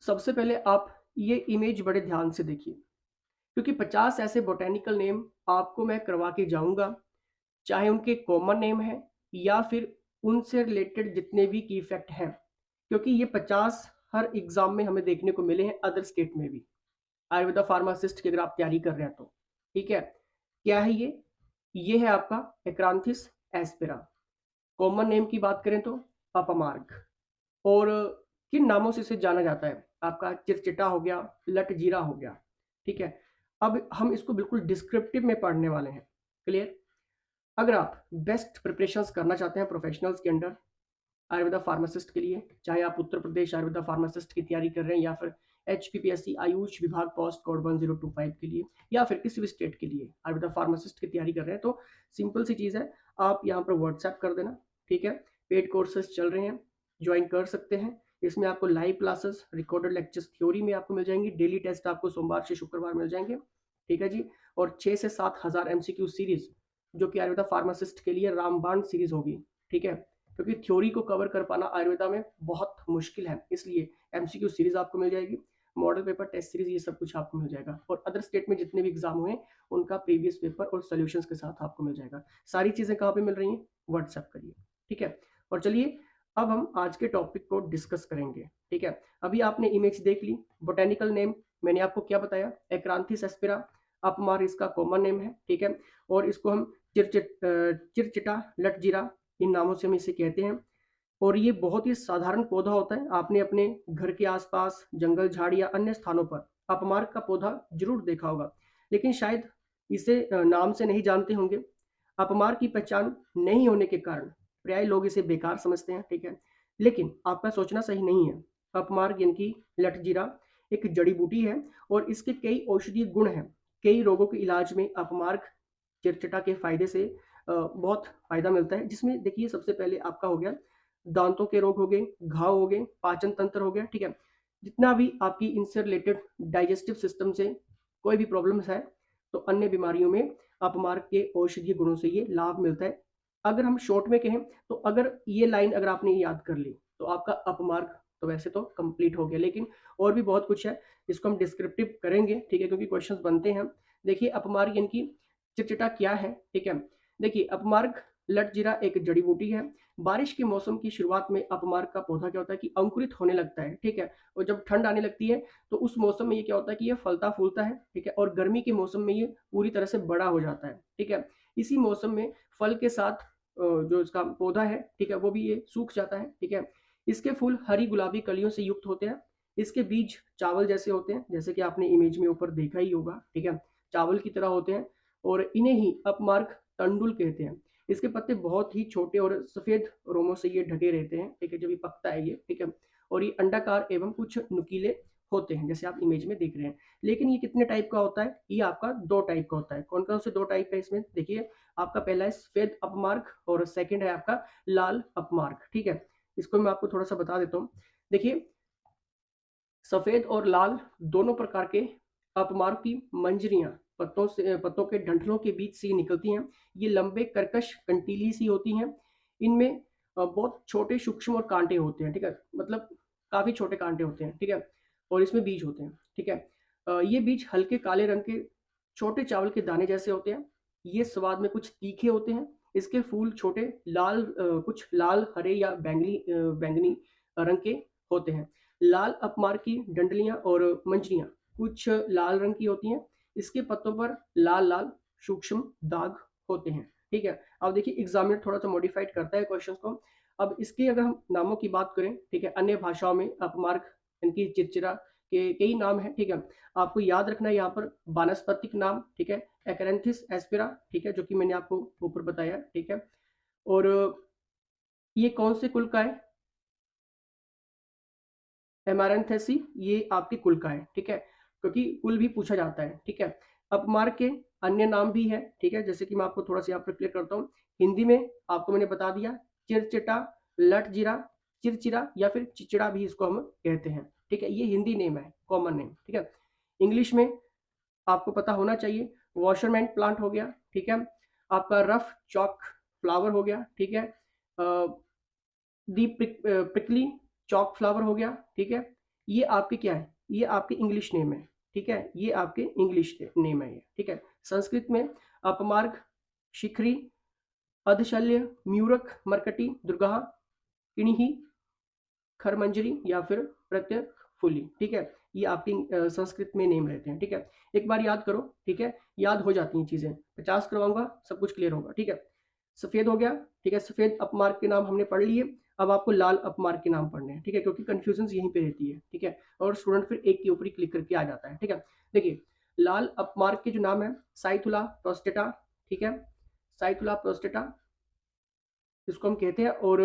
सबसे पहले आप ये इमेज बड़े ध्यान से देखिए, क्योंकि 50 ऐसे बॉटेनिकल नेम आपको मैं करवा के जाऊँगा, चाहे उनके कॉमन नेम हैं या फिर उनसे रिलेटेड जितने भी की फैक्ट हैं। क्योंकि ये 50 हर एग्ज़ाम में हमें देखने को मिले हैं अदर स्टेट में भी। आयुर्वेदा फार्मासिस्ट की अगर आप तैयारी कर रहे हैं तो, ठीक है? क्या है ये? ये है आपका एक्रांथिस एस्पेरा। कॉमन नेम की बात करें तो अपामार्ग। और किन नामों से इसे जाना जाता है? आपका चिरचिटा हो गया, लटजीरा हो गया, ठीक है? अब हम इसको बिल्कुल डिस्क्रिप्टिव में पढ़ने वाले हैं, क्लियर? अगर आप बेस्ट प्रिपरेशंस करना चाहते हैं प्रोफेशनल्स के अंडर आयुर्वेदा फार्मासिस्ट के लिए, चाहे आप उत्तर प्रदेश आयुर्वेदा फार्मासिस्ट की तैयारी कर रहे हैं या फिर एचपीपीएससी आयुष विभाग पोस्ट कोड 1025 के लिए या फिर किसी भी स्टेट के लिए आयुर्वेदा फार्मासिस्ट की तैयारी कर रहे हैं, तो सिंपल सी चीज़ है, आप यहाँ पर व्हाट्सएप कर देना, ठीक है? पेड कोर्सेज चल रहे हैं, ज्वाइन कर सकते हैं। इसमें आपको live classes, recorded lectures theory में आपको मिल जाएंगी, डेली टेस्ट आपको सोमवार से शुक्रवार मिल जाएंगे, ठीक है जी? और 6 से 7 हज़ार एमसीक्यू सीरीज जो कि आयुर्वेदा फार्मासिस्ट के लिए रामबाण सीरीज होगी, ठीक है? क्योंकि थ्योरी को कवर कर पाना आयुर्वेदा में बहुत मुश्किल है, इसलिए एमसीक्यू सीरीज आपको मिल जाएगी, मॉडल पेपर, टेस्ट सीरीज, ये सब कुछ आपको मिल जाएगा। और अदर स्टेट में जितने भी एग्जाम हुए उनका प्रीवियस पेपर और सॉल्यूशंस के साथ आपको मिल जाएगा। सारी चीजें कहाँ पे मिल रही हैं? व्हाट्सएप करिए, ठीक है? और चलिए अब हम आज के टॉपिक को डिस्कस करेंगे, ठीक है? अभी आपने इमेज देख ली, बोटेनिकल नेम मैंने आपको क्या बताया? एक्रांथिस एस्पेरा, अपमार इसका कॉमन नेम है, ठीक है? और इसको हम चिरचिटा, लटजीरा, इन नामों से हम इसे कहते हैं। और ये बहुत ही साधारण पौधा होता है, आपने अपने घर के आसपास जंगल झाड़ या अन्य स्थानों पर अपमार्ग का पौधा जरूर देखा होगा, लेकिन शायद इसे नाम से नहीं जानते होंगे। अपमार्ग की पहचान नहीं होने के कारण प्राय लोग इसे बेकार समझते हैं, ठीक है? लेकिन आपका सोचना सही नहीं है। अपमार्ग यानी कि लटजीरा एक जड़ी बूटी है और इसके कई औषधीय गुण हैं। कई रोगों के इलाज में अपमार्ग चिरचिटा के फायदे से बहुत फायदा मिलता है, जिसमें देखिए सबसे पहले आपका हो गया दांतों के रोग हो गए, घाव हो गए, पाचन तंत्र हो गया, ठीक है? जितना भी आपकी इनसे रिलेटेड डाइजेस्टिव सिस्टम से कोई भी प्रॉब्लम्स है, तो अन्य बीमारियों में अपमार्ग के औषधीय गुणों से ये लाभ मिलता है। अगर हम शॉर्ट में कहें तो अगर ये लाइन अगर आपने याद कर ली तो आपका अपमार्ग तो वैसे तो कंप्लीट हो गया, लेकिन और भी बहुत कुछ है, इसको हम डिस्क्रिप्टिव करेंगे, ठीक है? क्योंकि क्वेश्चंस बनते हैं। देखिए अपमार्ग यानी कि चिटचिटा क्या है, ठीक है? देखिए अपमार्ग लटजीरा एक जड़ी बूटी है। बारिश के मौसम की शुरुआत में अपमार्ग का पौधा क्या होता है कि अंकुरित होने लगता है, ठीक है? और जब ठंड आने लगती है तो उस मौसम में ये क्या होता है कि ये फलता फूलता है, ठीक है? और गर्मी के मौसम में ये पूरी तरह से बड़ा हो जाता है, ठीक है? इसी मौसम में फल के साथ जो इसका पौधा है, ठीक है, वो भी ये सूख जाता है, ठीक है? इसके फूल हरी गुलाबी कलियों से युक्त होते हैं। इसके बीज चावल जैसे होते हैं, जैसे कि आपने इमेज में ऊपर देखा ही होगा, ठीक है? चावल की तरह होते हैं और इन्हें ही अपमार्ग तंडुल कहते हैं। इसके पत्ते बहुत ही छोटे और सफेद रोमों से ये ढके रहते हैं, ठीक है? जब ये पकता है ये, ठीक है? और ये अंडाकार एवं कुछ नुकीले होते हैं, जैसे आप इमेज में देख रहे हैं। लेकिन ये कितने टाइप का होता है? ये आपका 2 टाइप का होता है। कौन-कौन से 2 टाइप है इसमें? देखिए, आपका पहला है सफेद अपमार्ग और सेकंड है आपका लाल अपमार्ग, ठीक है? इसको मैं आपको थोड़ा-सा बता देता हूँ। देखिए, सफेद और लाल दोनों प्रकार के अपमार्ग की मंजरियां पत्तों के डंठलों के बीच से निकलती हैं। ये लंबे कर्कश कंटीली सी होती हैं। इनमें बहुत छोटे सूक्ष्म और कांटे होते हैं, ठीक है? मतलब काफी छोटे कांटे होते हैं, ठीक है? और इसमें बीज होते हैं, ठीक है? ये बीज हल्के काले रंग के छोटे चावल के दाने जैसे होते हैं। ये स्वाद में कुछ तीखे होते हैं। इसके फूल छोटे लाल कुछ लाल हरे या बैंगनी रंग के होते हैं। लाल अपमार की डंडलियां और मंजरियां कुछ लाल रंग की होती हैं। इसके पत्तों पर लाल लाल सूक्ष्म दाग होते हैं, ठीक है? अब देखिए एग्जामिनर थोड़ा सा मॉडिफाइड करता है क्वेश्चंस को। अब इसके अगर हम नामों की बात करें, ठीक है, अन्य भाषाओं में अपमार्ग इनकी चिरचिरा के कई नाम हैं, ठीक है? आपको याद रखना है यहाँ पर वानस्पतिक नाम, ठीक है? एक्रेंथिस एस्पेरा, ठीक है, जो कि मैंने आपको ऊपर बताया, ठीक है? और ये कौन से कुल का है? एमारैंथेसी, ये आपके कुल का है, ठीक है? क्योंकि कुल भी पूछा जाता है, ठीक है? अपमार्ग के अन्य नाम भी है, ठीक है? जैसे कि मैं आपको थोड़ा सा यहाँ पर क्लियर करता हूँ। हिंदी में आपको मैंने बता दिया, चिरचिटा, लटजीरा, चिरचिरा या फिर चिचड़ा भी इसको हम कहते हैं, ठीक है? ये हिंदी नेम है, कॉमन नेम, ठीक है? इंग्लिश में आपको पता होना चाहिए, वॉशरमैन प्लांट हो गया, ठीक है? आपका रफ चॉक फ्लावर हो गया, ठीक है? दी प्रिकली चॉक फ्लावर हो गया, ठीक है? ये आपके क्या है, ये आपके इंग्लिश नेम है, ठीक है, ये आपके इंग्लिश नेम है ये, ठीक है। संस्कृत में अपमार्ग, शिखरी, अधशल्य, म्यूरक, मरकटी, दुर्गा, किणिही, खरमंजरी या फिर प्रत्यक फुली, ठीक है। ये आपके संस्कृत में नेम रहते हैं, ठीक है। एक बार याद करो, ठीक है, याद हो जाती हैं चीजें। 50 करवाऊंगा, सब कुछ क्लियर होगा, ठीक है। सफेद हो गया, ठीक है, सफेद अपमार्ग के नाम हमने पढ़ लिए। अब आपको लाल अपमार्ग के नाम पढ़ने हैं, ठीक है, क्योंकि कंफ्यूजन यहीं पे रहती है, ठीक है। और स्टूडेंट फिर एक के ऊपर ही क्लिक करके आ जाता है, ठीक है। देखिए, लाल अपमार्ग के जो नाम है, साइथुला प्रोस्टेटा, ठीक है, साइथुला प्रोस्टेटा इसको हम कहते हैं। और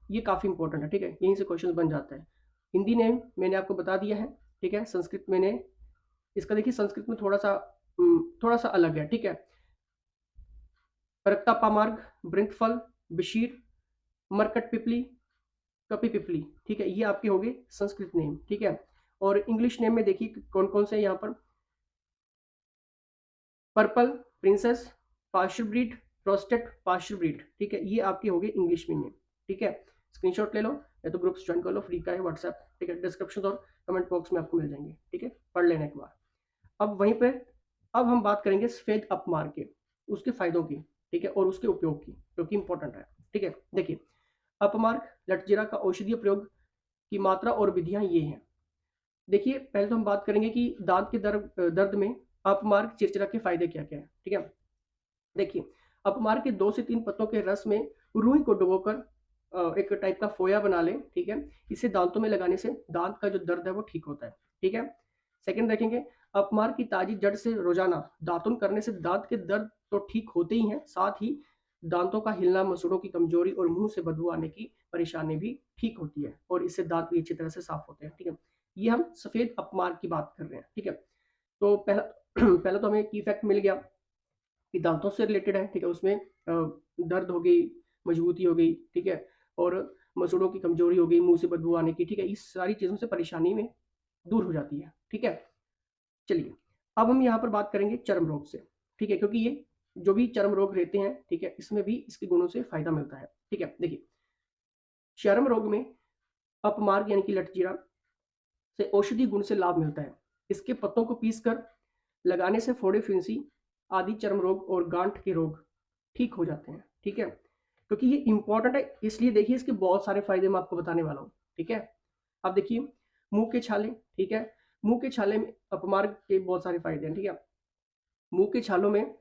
ये काफ़ी इंपॉर्टेंट है, ठीक है, यहीं से क्वेश्चन बन जाता है। हिंदी नेम मैंने आपको बता दिया है, ठीक है। संस्कृत मैंने इसका देखिए, संस्कृत में थोड़ा सा अलग है, ठीक है। रक्तापामार्ग, ब्रिंकफल, बशीर, मरकट पिपली, कपी पिपली, ठीक है, ये आपके हो गए संस्कृत नेम, ठीक है। और इंग्लिश नेम में देखिए कौन कौन से यहाँ पर, purple, princess, partial breed, prostate, partial breed, ठीक है, ये आपके हो गए इंग्लिश में नेम, ठीक है। स्क्रीनशॉट ले लो या तो ग्रुप्स ज्वाइन कर लो, फ्री का है व्हाट्सएप, ठीक है, डिस्क्रिप्शन और कमेंट बॉक्स में आपको मिल जाएंगे, ठीक है, पढ़ लेना एक बार। अब वहीं पे अब हम बात करेंगे सफेद अपमार्ग के, उसके फायदों की, ठीक है, और उसके उपयोग की, जो कि इंपॉर्टेंट है, ठीक है। देखिए, अपमार्ग लटजीरा का औषधीय प्रयोग की मात्रा और विधियां ये हैं। देखिए, पहले तो हम बात करेंगे कि दांत के दर्द में अपमार्ग चिरचिरा के फायदे क्या क्या है, ठीक है। देखिए, अपमार्ग के 2 से 3 पत्तों के रस में रूई को डुबोकर एक टाइप का फोया बना लें, ठीक है। इसे दांतों में लगाने से दांत का जो दर्द है वो ठीक होता है, ठीक है। सेकंड देखेंगे, अपमार्ग की ताजी जड़ से रोजाना दातुन करने से दांत के दर्द तो ठीक होते ही हैं, साथ ही दांतों का हिलना, मसूड़ों की कमजोरी और मुंह से बदबू आने की परेशानी भी ठीक होती है, और इससे दांत भी अच्छी तरह से साफ होते हैं, ठीक है। ये हम सफेद अपमार्ग की बात कर रहे हैं, ठीक है। तो पहला पहला तो हमें की फैक्ट मिल गया कि दांतों से रिलेटेड है, ठीक है। उसमें दर्द हो गई, मजबूती हो गई, ठीक है, और मसूड़ों की कमजोरी हो गई, मुंह से बदबू आने की, ठीक है, इस सारी चीजों से परेशानी में दूर हो जाती है, ठीक है। चलिए, अब हम यहाँ पर बात करेंगे चर्म रोग से, ठीक है, क्योंकि ये जो भी चर्म रोग रहते हैं, ठीक है, इसमें भी इसके गुणों से फायदा मिलता है, ठीक है। देखिए, चर्म रोग में अपमार्ग यानी कि लटजीरा से औषधि गुण से लाभ मिलता है। इसके पत्तों को पीसकर लगाने से फोड़े, फिंसी आदि चर्म रोग और गांठ के रोग ठीक हो जाते हैं, ठीक है। क्योंकि ये इंपॉर्टेंट है, इसलिए देखिए इसके बहुत सारे फायदे मैं आपको बताने वाला हूँ, ठीक है। अब देखिए, मुंह के छाले, ठीक है, मुंह के छाले में अपमार्ग के बहुत सारे फायदे हैं, ठीक है। मुंह के छालों में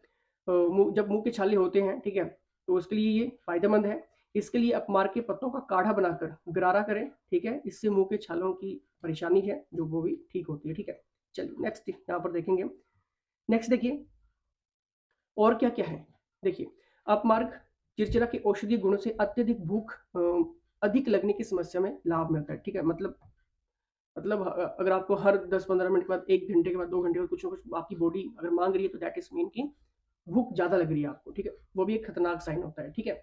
जब मुंह के छाले होते हैं, ठीक है, तो उसके लिए ये फायदेमंद है। इसके लिए अपमार्ग के पत्तों का काढ़ा बनाकर गरारा करें, ठीक है, इससे मुंह के छालों की परेशानी है जो वो भी ठीक होती है, ठीक है। चलिए नेक्स्ट यहाँ पर देखेंगे। नेक्स्ट देखिए, और क्या क्या है। देखिए, अपमार्ग चिरचिरा के औषधीय गुणों से अत्यधिक भूख अधिक लगने की समस्या में लाभ मिलता है, ठीक है। मतलब अगर आपको हर 10-15 मिनट के बाद, 1 घंटे के बाद, 2 घंटे के बाद कुछ ना कुछ आपकी बॉडी अगर मांग रही है, तो दैट इज मीन की भूख ज्यादा लग रही है आपको, ठीक है, वो भी एक खतरनाक साइन होता है, ठीक है।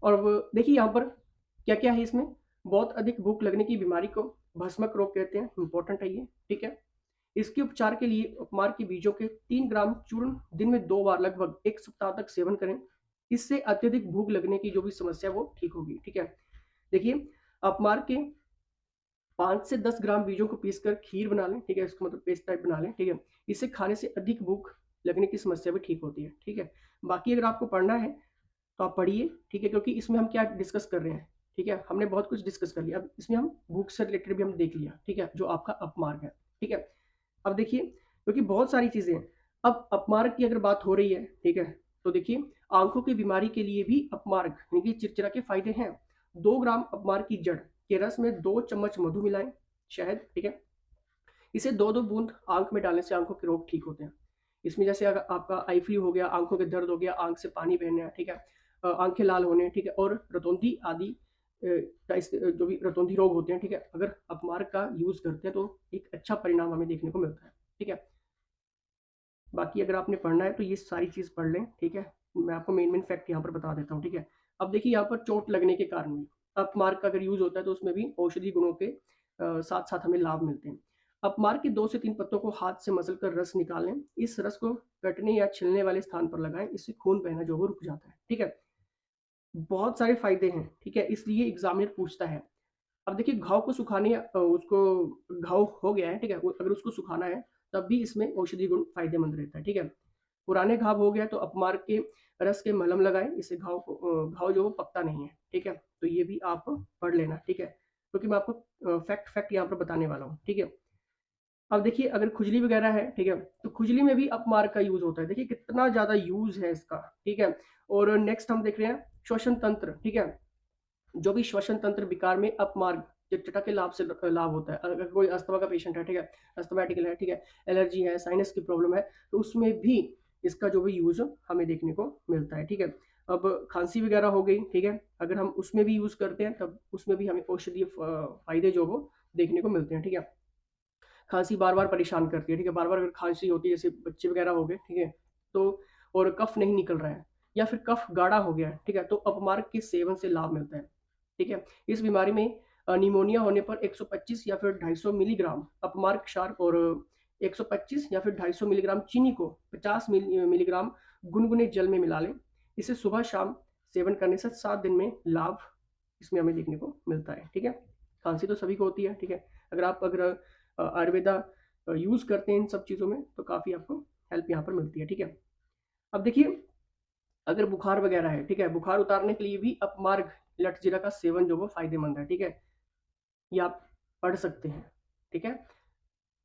और देखिए यहाँ पर क्या क्या है इसमें, बहुत अधिक भूख लगने की बीमारी को भस्मक रोग कहते हैं, इंपॉर्टेंट है ये, ठीक है। इसके उपचार के लिए उपमार के बीजों के 3 ग्राम चूर्ण दिन में 2 बार लगभग 1 सप्ताह तक सेवन करें। इससे अत्यधिक भूख लगने की जो भी समस्या है वो ठीक होगी, ठीक है। देखिए, अपमार के 5 से 10 ग्राम बीजों को पीसकर खीर बना लें, ठीक है, इसको मतलब पेस्ट टाइप बना लें, ठीक है। इससे खाने से अधिक भूख लगने की समस्या भी ठीक होती है, ठीक है। बाकी अगर आपको पढ़ना है तो आप पढ़िए, ठीक है, क्योंकि इसमें हम क्या डिस्कस कर रहे हैं, ठीक है, हमने बहुत कुछ डिस्कस कर लिया, अब इसमें हम भूख से रिलेटेड भी हम देख लिया, ठीक है, जो आपका अपमार्ग है, ठीक है। अब देखिए, क्योंकि बहुत सारी चीजें हैं, अब अपमार्ग की अगर बात हो रही है, ठीक है, तो देखिए, आंखों की बीमारी के लिए भी अपमार्ग यानी कि चिरचिरा के फायदे हैं। 2 ग्राम अपमार्ग की जड़ के रस में 2 चम्मच मधु मिलाएं, शहद, ठीक है, इसे 2-2 बूंद आंख में डालने से आंखों के रोग ठीक होते हैं। इसमें जैसे अगर आपका आई फ्लू हो गया, आंखों के दर्द हो गया, आंख से पानी बहना, ठीक है, आंखें लाल होने, ठीक है, और रतौंधी आदि जो भी रतौंधी रोग होते हैं, ठीक है, अगर अपमार्ग का यूज करते हैं तो एक अच्छा परिणाम हमें देखने को मिलता है, ठीक है। बाकी अगर आपने पढ़ना है तो ये सारी चीज़ पढ़ लें, ठीक है। मैं आपको मेन मेन फैक्ट यहाँ पर बता देता हूँ, ठीक है। अब देखिए, यहाँ पर चोट लगने के कारण भी अपमार्ग का अगर यूज होता है तो उसमें भी औषधि गुणों के साथ साथ हमें लाभ मिलते हैं। अपमार्ग के 2 से 3 पत्तों को हाथ से मसल कर रस निकालें, इस रस को कटने या छिलने वाले स्थान पर लगाएं, इससे खून बहना जो वो रुक जाता है, ठीक है। बहुत सारे फायदे हैं, ठीक है, इसलिए एग्जामिनर पूछता है अब देखिए घाव को सुखाने उसको घाव हो गया है, ठीक है, अगर उसको सुखाना है तब भी इसमें औषधि गुण फायदेमंद रहता है, ठीक है। पुराने घाव हो गया तो अपमार्ग के रस के मलहम लगाएं, इससे घाव जो वो पकता नहीं है, ठीक है। तो ये भी आप पढ़ लेना, ठीक है, क्योंकि मैं आपको फैक्ट फैक्ट यहाँ पर बताने वाला हूँ, ठीक है। अब देखिए अगर खुजली वगैरह है, ठीक है, तो खुजली में भी अपमार्ग का यूज होता है, देखिए कितना ज्यादा यूज है इसका, ठीक है। और नेक्स्ट हम देख रहे हैं श्वसन तंत्र, ठीक है, जो भी श्वसन तंत्र विकार में अपमार्ग चिकित्सा के लाभ से लाभ होता है। अगर कोई अस्थमा का पेशेंट है, ठीक है, अस्थमैटिक है, ठीक है, एलर्जी है, साइनस की प्रॉब्लम है, तो उसमें भी इसका जो भी यूज हमें देखने को मिलता है, ठीक है। अब खांसी वगैरह हो गई, ठीक है, अगर हम उसमें भी यूज करते हैं तब उसमें भी हमें औषधीय फायदे जो वो देखने को मिलते हैं, ठीक है। खांसी बार बार परेशान करती है, ठीक है, बार बार अगर खांसी होती है, जैसे बच्चे वगैरह हो गए, ठीक है, तो और कफ नहीं निकल रहा है या फिर कफ गाढ़ा हो गया है, ठीक है, तो अपमार्ग के सेवन से लाभ मिलता है, ठीक है। इस बीमारी में निमोनिया होने पर 125 या फिर 250 मिलीग्राम अपमार्ग क्षार और 125 या फिर 250 मिलीग्राम चीनी को 50 मिलीग्राम गुनगुने जल में मिला लें। इसे सुबह शाम सेवन करने से 7 दिन में लाभ इसमें हमें देखने को मिलता है, ठीक है। खांसी तो सभी को होती है, ठीक है, अगर आयुर्वेदा यूज करते हैं इन सब चीज़ों में तो काफ़ी आपको हेल्प यहाँ पर मिलती है, ठीक है। अब देखिए अगर बुखार वगैरह है, ठीक है, बुखार उतारने के लिए भी अपमार्ग लटजीरा का सेवन जो वो फायदेमंद है, ठीक है, ये आप पढ़ सकते हैं, ठीक है।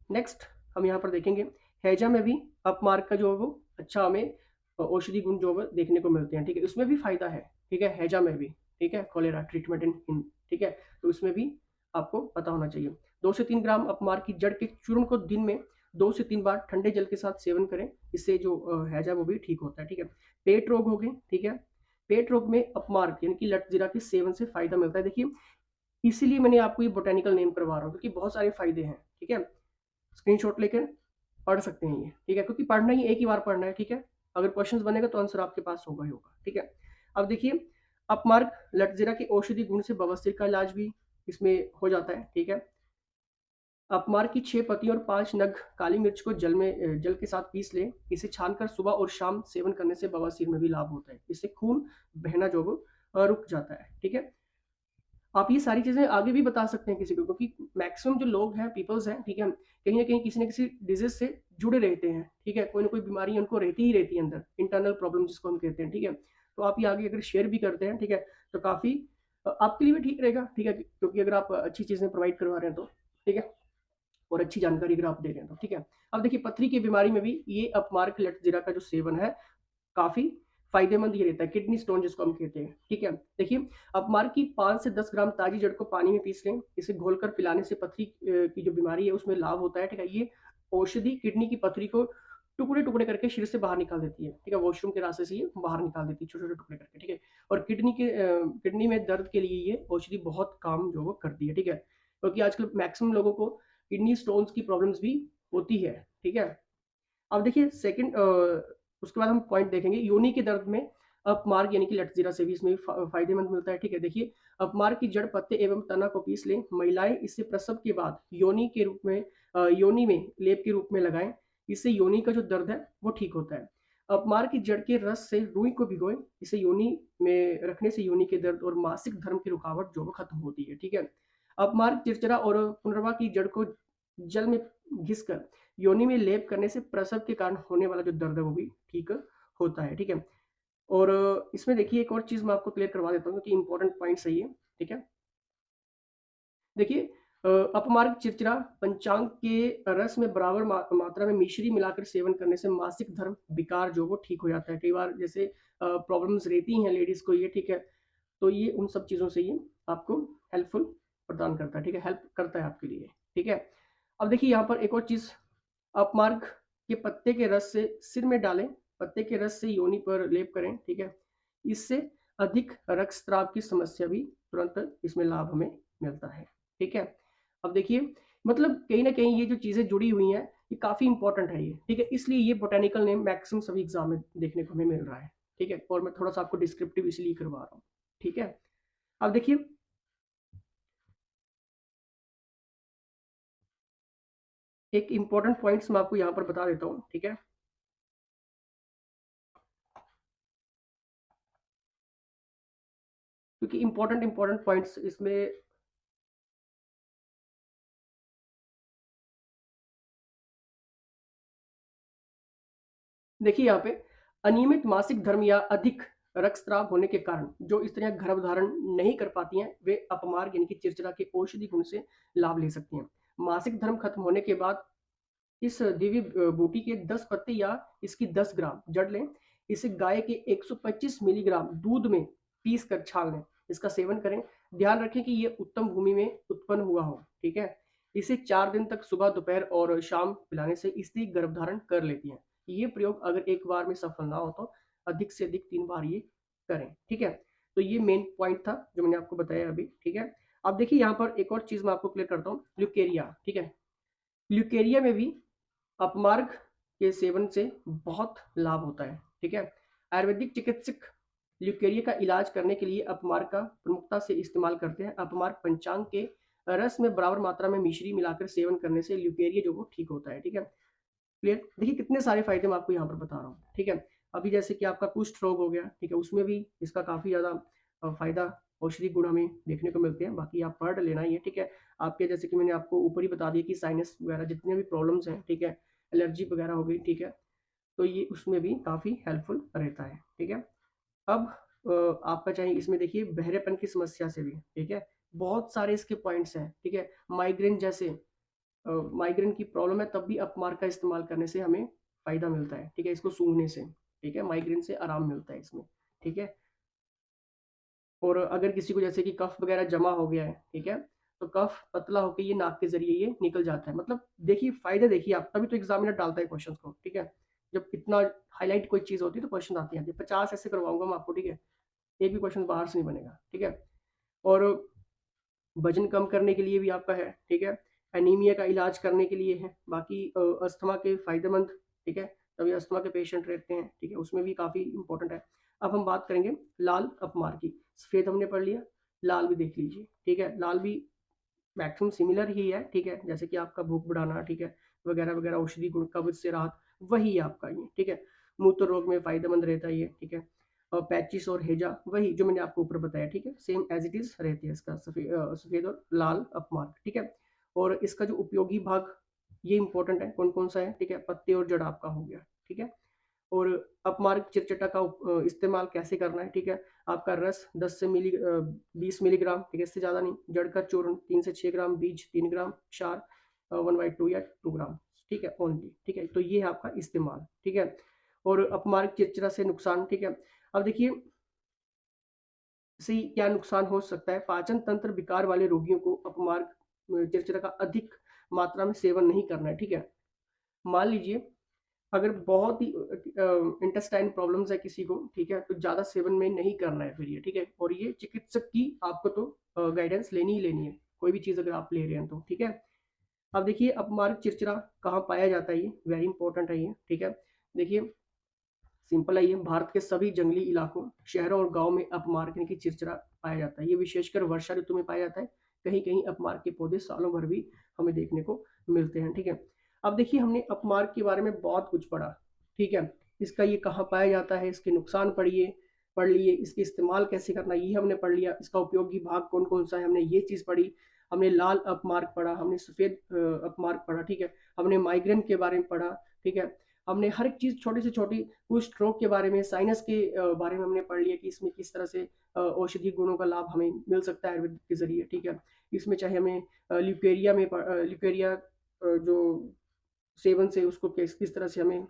नेक्स्ट हम यहाँ पर देखेंगे हैजा में भी अपमार्ग का जो है वो अच्छा हमें औषधि गुण जो है देखने को मिलते हैं, ठीक है, उसमें भी फायदा है, ठीक है, हैजा में भी, ठीक है, कोलेरा ट्रीटमेंट इन, ठीक है, तो उसमें भी आपको पता होना चाहिए। 2 से 3 ग्राम अपमार्ग की जड़ के चूर्ण को दिन में 2 से 3 बार ठंडे जल के साथ सेवन करें, इससे जो हैजा वो भी ठीक होता है, ठीक है। पेट रोग हो गए, ठीक है, पेट रोग में अपमार्ग यानी कि लटजीरा के सेवन से फायदा मिलता है, देखिए इसीलिए मैंने आपको ये बोटेनिकल नेम करवा रहा हूँ क्योंकि बहुत सारे फायदे हैं, ठीक है। स्क्रीनशॉट लेकर पढ़ सकते हैं ये, ठीक है, क्योंकि पढ़ना ही एक ही बार पढ़ना है, ठीक है, अगर क्वेश्चंस बनेगा तो आंसर आपके पास होगा ही होगा, ठीक है। अब देखिए अपमार्ग लटजीरा के औषधि गुण से बवासीर का इलाज भी इसमें हो जाता है, ठीक है। अपमार्ग की 6 पत्ती और 5 नग काली मिर्च को जल के साथ पीस लें, इसे छानकर सुबह और शाम सेवन करने से बवासीर में भी लाभ होता है, इससे खून बहना जो वो रुक जाता है, ठीक है। आप ये सारी चीज़ें आगे भी बता सकते हैं किसी को, क्योंकि मैक्सिमम जो लोग हैं, पीपल्स हैं, ठीक है, कहीं ना कहीं किसी न किसी डिजीज से जुड़े रहते हैं, ठीक है, कोई ना कोई बीमारी उनको रहती ही रहती है अंदर, इंटरनल प्रॉब्लम जिसको हम कहते हैं, ठीक है। तो आप ये आगे अगर शेयर भी करते हैं, ठीक है, तो काफ़ी आपके लिए भी ठीक रहेगा, ठीक है, क्योंकि अगर आप अच्छी चीज़ें प्रोवाइड करवा रहे हैं तो, ठीक है, और अच्छी जानकारी अगर आप दे रहे हैं तो, ठीक है। अब देखिए पथरी की बीमारी में भी ये अपमार्क लेटजीरा का जो सेवन है काफी फायदेमंद ही रहता है, किडनी स्टोन जिसको हम कहते हैं, ठीक है। देखिए अपमार्क की 5 से 10 ग्राम ताजी जड़ को पानी में पीस लें, इसे घोलकर पिलाने से पथरी की जो बीमारी है उसमें लाभ होता है, ठीक है। ये औषधि किडनी की पथरी को टुकड़े टुकड़े करके शरीर से बाहर निकाल देती है, ठीक है, वॉशरूम के रास्ते से ये बाहर निकाल देती है छोटे छोटे टुकड़े करके, ठीक है। और किडनी में दर्द के लिए ये औषधि बहुत काम जो वो करती है, ठीक है, क्योंकि आजकल मैक्सिमम लोगों को किडनी स्टोन्स की प्रॉब्लम्स भी होती है, ठीक है। अब देखिए सेकंड उसके बाद हम पॉइंट देखेंगे योनि के दर्द में अपमार्ग यानी कि लटजीरा से भी इसमें फायदेमंद मिलता है, ठीक है। देखिए अपमार्ग की जड़ पत्ते एवं तना को पीस लें, महिलाएं इसे प्रसव के बाद योनि में लेप के रूप में लगाएं, इससे योनि का जो दर्द है वो ठीक होता है। अपमार्ग की जड़ के रस से रुई को भिगोएं, इसे योनि में रखने से योनि के दर्द और मासिक धर्म की रुकावट जो वो खत्म होती है, ठीक है। अपमार्ग चिरचरा और पुनर्वा की जड़ को जल में घिसकर योनि में लेप करने से प्रसव के कारण होने वाला जो दर्द है वो भी ठीक होता है, ठीक है। और इसमें देखिए एक और चीज मैं आपको क्लियर करवा देता हूँ कि इंपॉर्टेंट पॉइंट सही है, ठीक है। देखिए अपमार्ग चिरचिरा पंचांग के रस में बराबर मात्रा में मिश्री मिलाकर सेवन करने से मासिक धर्म विकार जो वो ठीक हो जाता है। कई बार जैसे प्रॉब्लम्स रहती हैं लेडीज को ये, ठीक है, तो ये उन सब चीज़ों से ये आपको हेल्पफुल प्रदान करता है, ठीक है, हेल्प करता है आपके लिए, ठीक है। अब देखिए यहाँ पर एक और चीज़, अपमार्ग के पत्ते के रस से सिर में डालें, पत्ते के रस से योनि पर लेप करें, ठीक है, इससे अधिक रक्तस्राव की समस्या भी तुरंत इसमें लाभ हमें मिलता है, ठीक है। अब देखिए मतलब कहीं ना कहीं ये जो चीज़ें जुड़ी हुई हैं ये काफ़ी इंपॉर्टेंट है ये, ठीक है, इसलिए ये बोटेनिकल नेम मैक्सिमम सभी एग्जाम में देखने को हमें मिल रहा है, ठीक है, और मैं थोड़ा सा आपको डिस्क्रिप्टिव इसलिए करवा रहा हूँ, ठीक है। अब देखिए एक इंपॉर्टेंट पॉइंट्स मैं आपको यहाँ पर बता देता हूँ, ठीक है, क्योंकि इंपॉर्टेंट इंपॉर्टेंट पॉइंट्स इसमें देखिए यहाँ पे अनियमित मासिक धर्म या अधिक रक्तस्राव होने के कारण जो स्त्रियां गर्भ धारण नहीं कर पाती हैं, वे अपमार्ग यानी कि चिरचिरा के औषधि गुण से लाभ ले सकती हैं। मासिक धर्म खत्म होने के बाद इस दिव्य बूटी के 10 पत्ते या इसकी 10 ग्राम जड़ लें। इसे गाय के 125 मिलीग्राम दूध में पीस कर छान लें। इसका सेवन करें। ध्यान रखें कि ये उत्तम भूमि में उत्पन्न हुआ हो, ठीक है? इसे 4 दिन तक सुबह, दोपहर और शाम पिलाने से स्त्री गर्भधारण कर लेती है। ये प्रयोग अगर एक बार में सफल ना हो तो अधिक से अधिक 3 बार ये करें, ठीक है? तो ये मेन पॉइंट था जो मैंने आपको बताया अभी, ठीक है? अब देखिए यहाँ पर एक और चीज़ मैं आपको क्लियर करता हूँ, ल्यूकेरिया, ठीक है? ल्यूकेरिया में भी अपमार्ग के सेवन से बहुत लाभ होता है, ठीक है? आयुर्वेदिक चिकित्सक ल्यूकेरिया का इलाज करने के लिए अपमार्ग का प्रमुखता से इस्तेमाल करते हैं। अपमार्ग पंचांग के रस में बराबर मात्रा में मिश्री मिलाकर सेवन करने से ल्यूकेरिया जो वो ठीक होता है, ठीक है? क्लियर? देखिए कितने सारे फायदे मैं आपको यहाँ पर बता रहा हूँ, ठीक है? अभी जैसे कि आपका कुष्ठ रोग हो गया, ठीक है? उसमें भी इसका काफ़ी ज़्यादा फायदा, औषधि गुण हमें देखने को मिलते हैं। बाकी आप पढ़ लेना ये, ठीक है? आपके जैसे कि मैंने आपको ऊपर ही बता दिया कि साइनस वगैरह जितने भी प्रॉब्लम्स हैं, ठीक है? एलर्जी वगैरह हो गई, ठीक है? तो ये उसमें भी काफ़ी हेल्पफुल रहता है, ठीक है? अब आपका चाहे इसमें देखिए बहरेपन की समस्या से भी, ठीक है? बहुत सारे इसके पॉइंट्स हैं, ठीक है? माइग्रेन जैसे माइग्रेन की प्रॉब्लम है तब भी अपमार्ग का इस्तेमाल करने से हमें फ़ायदा मिलता है, ठीक है? इसको सूंघने से, ठीक है? माइग्रेन से आराम मिलता है इसमें, ठीक है? और अगर किसी को जैसे कि कफ वगैरह जमा हो गया है, ठीक है? तो कफ पतला होके ये नाक के ज़रिए ये निकल जाता है। मतलब देखिए फ़ायदे देखिए आप, तभी तो एग्ज़ामिनर डालता है क्वेश्चंस को, ठीक है? जब इतना हाइलाइट कोई चीज़ होती है तो क्वेश्चन आते हैं। 50 ऐसे करवाऊँगा मैं आपको, ठीक है? एक भी क्वेश्चन बाहर से नहीं बनेगा, ठीक है? और वजन कम करने के लिए भी आपका है, ठीक है? एनीमिया का इलाज करने के लिए है, बाकी अस्थमा के फ़ायदेमंद, ठीक है? तभी अस्थमा के पेशेंट रहते हैं, ठीक है? उसमें भी काफ़ी इम्पोर्टेंट है। अब हम बात करेंगे लाल अपमार की। सफ़ेद हमने पढ़ लिया, लाल भी देख लीजिए, ठीक है? लाल भी मैक्सिमम सिमिलर ही है, ठीक है? जैसे कि आपका भूख बढ़ाना, ठीक है? वगैरह-वगैरह औषधि गुण, कब्ज़ से राहत, वही है आपका ये, ठीक है? मूत्र रोग में फ़ायदेमंद रहता है ये, ठीक है? और पैचिस और हैजा वही जो मैंने आपको ऊपर बताया, ठीक है? सेम एज़ इट इज़ रहती है इसका सफ़ेद और लाल अपमार्क, ठीक है? और इसका जो उपयोगी भाग ये इम्पोर्टेंट है, कौन-कौन सा है, ठीक है? पत्ते और जड़ आपका हो गया, ठीक है? और अपमार्ग चिरचटा का इस्तेमाल कैसे करना है, ठीक है? आपका रस 10 से 20 मिलीग्राम, ठीक है? इससे ज़्यादा नहीं। जड़ का चूर्ण 3 से 6 ग्राम, बीज 3 ग्राम, क्षार 1/2 या 2 ग्राम, ठीक है? ओनली, ठीक है? तो ये है आपका इस्तेमाल, ठीक है? और अपमार्ग चिरचरा से नुकसान, ठीक है? अब देखिए से क्या नुकसान हो सकता है? पाचन तंत्र विकार वाले रोगियों को अपमार्ग चिरचरा का अधिक मात्रा में सेवन नहीं करना है, ठीक है? मान लीजिए अगर बहुत ही इंटेस्टाइन प्रॉब्लम्स है किसी को, ठीक है? तो ज़्यादा सेवन में नहीं करना है फिर ये, ठीक है? और ये चिकित्सक की आपको तो गाइडेंस लेनी ही लेनी है, कोई भी चीज़ अगर आप ले रहे हैं तो, ठीक है? अब देखिए अपमार्ग चिरचिरा कहाँ पाया जाता है ये? वेरी इंपॉर्टेंट है ये, ठीक है? देखिए सिंपल है ये, भारत के सभी जंगली इलाकों, शहरों और गाँव में अपमार्ग यानी कि चिरचिरा पाया जाता है। ये विशेषकर वर्षा ऋतु में पाया जाता है। कहीं-कहीं अपमार्ग के पौधे सालों भर भी हमें देखने को मिलते हैं, ठीक है? अब देखिए हमने अपमार्ग के बारे में बहुत कुछ पढ़ा, ठीक है? इसका ये कहाँ पाया जाता है, इसके नुकसान पढ़ लिए, इसके इस्तेमाल कैसे करना ये हमने पढ़ लिया, इसका उपयोगी भाग कौन-कौन सा है हमने ये चीज़ पढ़ी, हमने लाल अपमार्ग पढ़ा, हमने सफ़ेद अपमार्ग पढ़ा, ठीक है? हमने माइग्रेन के बारे में पढ़ा, ठीक है? हमने हर एक चीज़ छोटी से छोटी कुष्ठ रोग के बारे में, साइनस के बारे में हमने पढ़ लिया कि इसमें किस तरह से औषधि गुणों का लाभ हमें मिल सकता है आयुर्वेद के ज़रिए, ठीक है? इसमें चाहे हमें ल्यूकेरिया जो सेवन से उसको किस किस तरह से हमें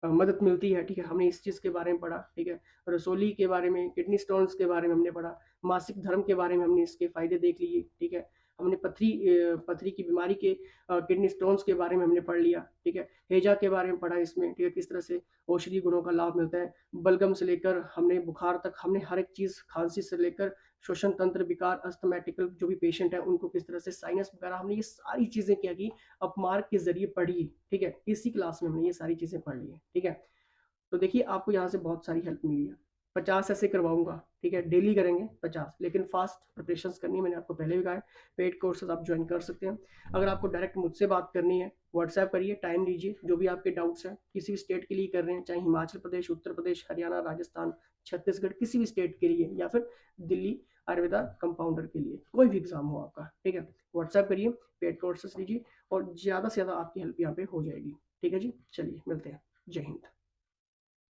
मदद मिलती है, ठीक है? हमने इस चीज़ के बारे में पढ़ा, ठीक है? रसोली के बारे में, किडनी स्टोन्स के बारे में हमने पढ़ा, मासिक धर्म के बारे में हमने इसके फ़ायदे देख लिए, ठीक है? हमने पथरी की बीमारी के किडनी स्टोन्स के बारे में हमने पढ़ लिया, ठीक है? हैजा के बारे में पढ़ा इसमें, ठीक है? किस तरह से औषधि गुणों का लाभ मिलता है। बलगम से लेकर हमने बुखार तक, हमने हर एक चीज़, खाँसी से लेकर श्वसन तंत्र विकार, अस्थमैटिकल जो भी पेशेंट है उनको किस तरह से साइनस वगैरह, हमने ये सारी चीज़ें क्या की अपमार्ग के ज़रिए पढ़ी, ठीक है? इसी क्लास में हमने ये सारी चीज़ें पढ़ ली हैं, ठीक है? तो देखिए आपको यहाँ से बहुत सारी हेल्प मिली है। 50 ऐसे करवाऊँगा, ठीक है? डेली करेंगे 50, लेकिन फ़ास्ट प्रिपरेशंस करनी है, मैंने आपको पहले भी कहा है। पेड कोर्सेज़ आप जॉइन कर सकते हैं। अगर आपको डायरेक्ट मुझसे बात करनी है, व्हाट्सएप करिए, टाइम लीजिए, जो भी आपके डाउट्स हैं, किसी भी स्टेट के लिए कर रहे हैं, चाहे हिमाचल प्रदेश, उत्तर प्रदेश, हरियाणा, राजस्थान, छत्तीसगढ़, किसी भी स्टेट के लिए या फिर दिल्ली आयुर्वेदा कंपाउंडर के लिए, कोई भी एग्ज़ाम हो आपका, ठीक है? व्हाट्सएप करिए, पेड कोर्सेज़ लीजिए और ज़्यादा से ज़्यादा आपकी हेल्प यहाँ पे हो जाएगी। ठीक है जी? चलिए मिलते हैं। जय हिंद।